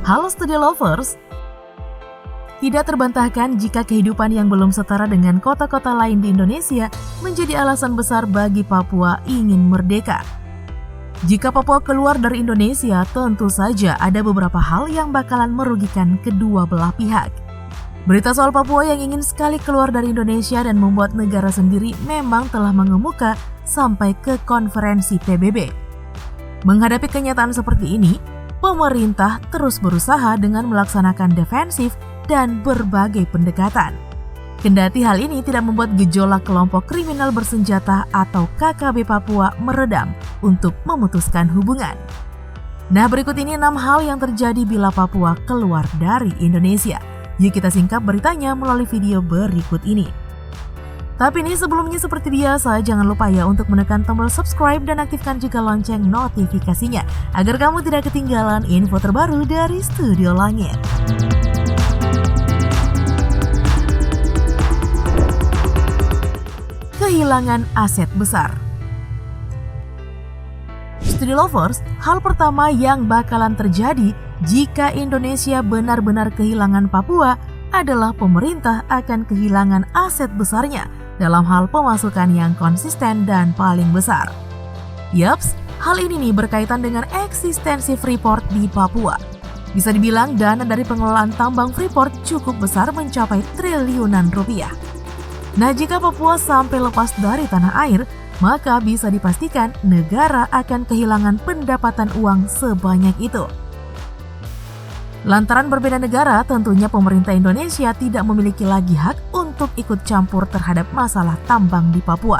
Halo Studio Lovers! Tidak terbantahkan jika kehidupan yang belum setara dengan kota-kota lain di Indonesia menjadi alasan besar bagi Papua ingin merdeka. Jika Papua keluar dari Indonesia, tentu saja ada beberapa hal yang bakalan merugikan kedua belah pihak. Berita soal Papua yang ingin sekali keluar dari Indonesia dan membuat negara sendiri memang telah mengemuka sampai ke konferensi PBB. Menghadapi kenyataan seperti ini, pemerintah terus berusaha dengan melaksanakan defensif dan berbagai pendekatan. Kendati hal ini tidak membuat gejolak kelompok kriminal bersenjata atau KKB Papua meredam untuk memutuskan hubungan. Nah, berikut ini 6 hal yang terjadi bila Papua keluar dari Indonesia. Yuk kita singkap beritanya melalui video berikut ini. Tapi ini sebelumnya seperti biasa, jangan lupa ya untuk menekan tombol subscribe dan aktifkan juga lonceng notifikasinya agar kamu tidak ketinggalan info terbaru dari Studio Langit. Kehilangan aset besar. Studio Lovers, hal pertama yang bakalan terjadi jika Indonesia benar-benar kehilangan Papua adalah pemerintah akan kehilangan aset besarnya dalam hal pemasukan yang konsisten dan paling besar. Yaps, hal ini nih berkaitan dengan eksistensi Freeport di Papua. Bisa dibilang dana dari pengelolaan tambang Freeport cukup besar mencapai triliunan rupiah. Nah, jika Papua sampai lepas dari tanah air, maka bisa dipastikan negara akan kehilangan pendapatan uang sebanyak itu. Lantaran berbeda negara, tentunya pemerintah Indonesia tidak memiliki lagi hak untuk ikut campur terhadap masalah tambang di Papua.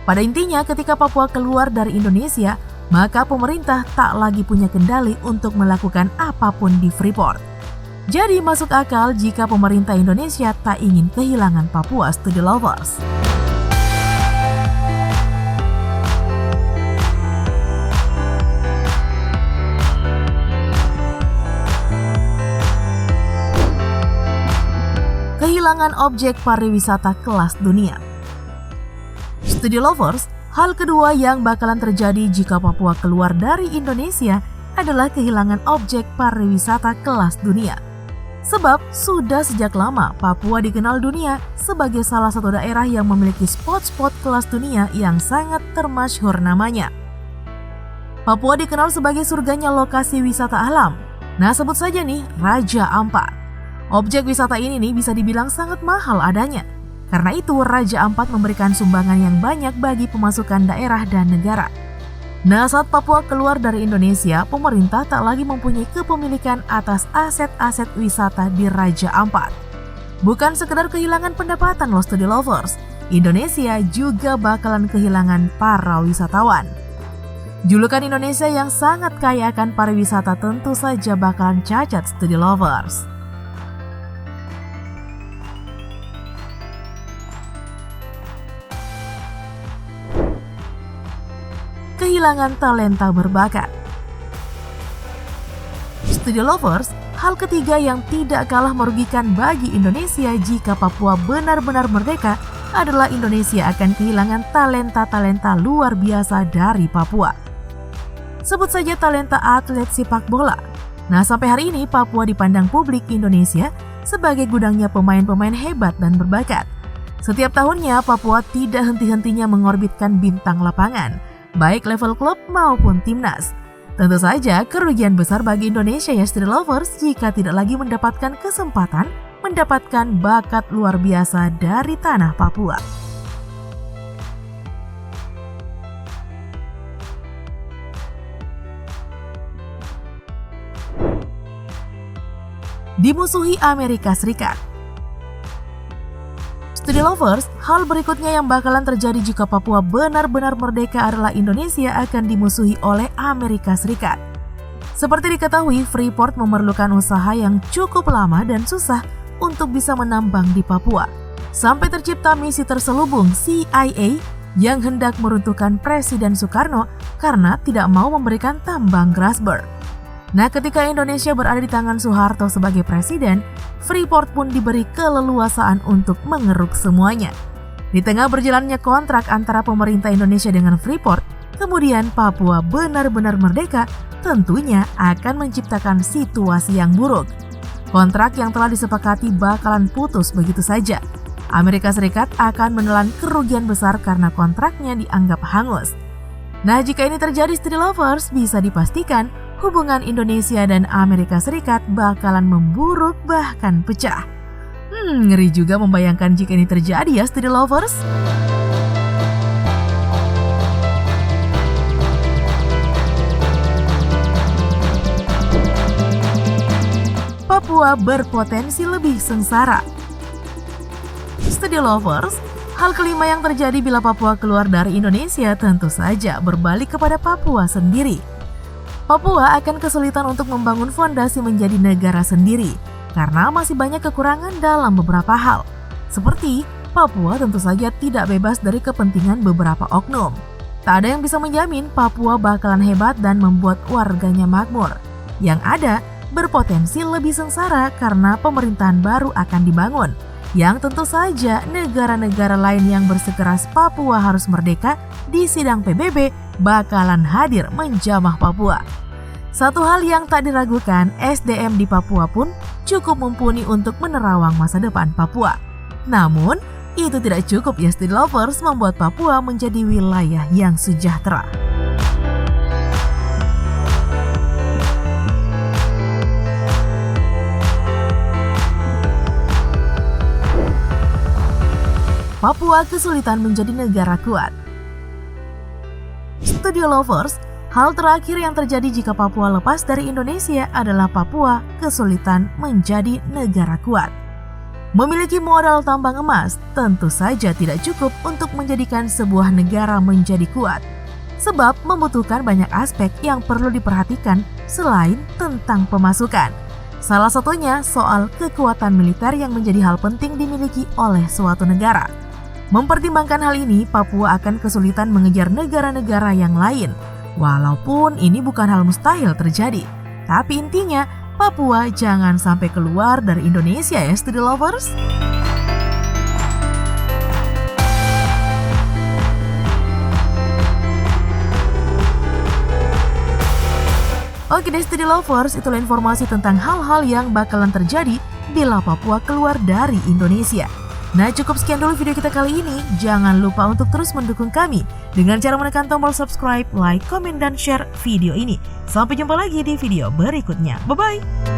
Pada intinya, ketika Papua keluar dari Indonesia, maka pemerintah tak lagi punya kendali untuk melakukan apapun di Freeport. Jadi masuk akal jika pemerintah Indonesia tak ingin kehilangan Papua, Studio Lovers. Kehilangan objek pariwisata kelas dunia. Studio Lovers, hal kedua yang bakalan terjadi jika Papua keluar dari Indonesia adalah kehilangan objek pariwisata kelas dunia. Sebab sudah sejak lama Papua dikenal dunia sebagai salah satu daerah yang memiliki spot-spot kelas dunia yang sangat termasyhur namanya. Papua dikenal sebagai surganya lokasi wisata alam. Nah, sebut saja nih Raja Ampat. Objek wisata ini nih bisa dibilang sangat mahal adanya. Karena itu Raja Ampat memberikan sumbangan yang banyak bagi pemasukan daerah dan negara. Nah, saat Papua keluar dari Indonesia, pemerintah tak lagi mempunyai kepemilikan atas aset-aset wisata di Raja Ampat. Bukan sekedar kehilangan pendapatan loh Studio Lovers, Indonesia juga bakalan kehilangan para wisatawan. Julukan Indonesia yang sangat kaya akan pariwisata tentu saja bakalan cacat Studio Lovers. Kehilangan talenta berbakat. Studio Lovers, hal ketiga yang tidak kalah merugikan bagi Indonesia jika Papua benar-benar merdeka adalah Indonesia akan kehilangan talenta-talenta luar biasa dari Papua. Sebut saja talenta atlet sepak bola. Nah, sampai hari ini Papua dipandang publik Indonesia sebagai gudangnya pemain-pemain hebat dan berbakat. Setiap tahunnya Papua tidak henti-hentinya mengorbitkan bintang lapangan, baik level klub maupun timnas. Tentu saja kerugian besar bagi Indonesia ya Studio Lovers jika tidak lagi mendapatkan kesempatan mendapatkan bakat luar biasa dari tanah Papua. Dimusuhi Amerika Serikat. Studio Lovers, hal berikutnya yang bakalan terjadi jika Papua benar-benar merdeka adalah Indonesia akan dimusuhi oleh Amerika Serikat. Seperti diketahui, Freeport memerlukan usaha yang cukup lama dan susah untuk bisa menambang di Papua. Sampai tercipta misi terselubung CIA yang hendak meruntuhkan Presiden Soekarno karena tidak mau memberikan tambang Grasberg. Nah, ketika Indonesia berada di tangan Soeharto sebagai presiden, Freeport pun diberi keleluasaan untuk mengeruk semuanya. Di tengah berjalannya kontrak antara pemerintah Indonesia dengan Freeport, kemudian Papua benar-benar merdeka, tentunya akan menciptakan situasi yang buruk. Kontrak yang telah disepakati bakalan putus begitu saja. Amerika Serikat akan menelan kerugian besar karena kontraknya dianggap hangus. Nah, jika ini terjadi Steady Lovers, bisa dipastikan hubungan Indonesia dan Amerika Serikat bakalan memburuk bahkan pecah. Ngeri juga membayangkan jika ini terjadi ya Steady Lovers. Papua berpotensi lebih sengsara. Steady Lovers, hal kelima yang terjadi bila Papua keluar dari Indonesia tentu saja berbalik kepada Papua sendiri. Papua akan kesulitan untuk membangun fondasi menjadi negara sendiri karena masih banyak kekurangan dalam beberapa hal. Seperti Papua tentu saja tidak bebas dari kepentingan beberapa oknum. Tak ada yang bisa menjamin Papua bakalan hebat dan membuat warganya makmur. Yang ada berpotensi lebih sengsara karena pemerintahan baru akan dibangun, yang tentu saja negara-negara lain yang bersikeras Papua harus merdeka di sidang PBB bakalan hadir menjamah Papua. Satu hal yang tak diragukan, SDM di Papua pun cukup mumpuni untuk menerawang masa depan Papua. Namun, itu tidak cukup ya Steady Lovers membuat Papua menjadi wilayah yang sejahtera. Papua kesulitan menjadi negara kuat. Steady Lovers, hal terakhir yang terjadi jika Papua lepas dari Indonesia adalah Papua kesulitan menjadi negara kuat. Memiliki modal tambang emas tentu saja tidak cukup untuk menjadikan sebuah negara menjadi kuat, sebab membutuhkan banyak aspek yang perlu diperhatikan selain tentang pemasukan. Salah satunya soal kekuatan militer yang menjadi hal penting dimiliki oleh suatu negara. Mempertimbangkan hal ini, Papua akan kesulitan mengejar negara-negara yang lain. Walaupun ini bukan hal mustahil terjadi. Tapi intinya, Papua jangan sampai keluar dari Indonesia ya Steady Lovers. Oke deh Steady Lovers, itulah informasi tentang hal-hal yang bakalan terjadi bila Papua keluar dari Indonesia. Nah, cukup sekian dulu video kita kali ini. Jangan lupa untuk terus mendukung kami dengan cara menekan tombol subscribe, like, komen, dan share video ini. Sampai jumpa lagi di video berikutnya. Bye-bye!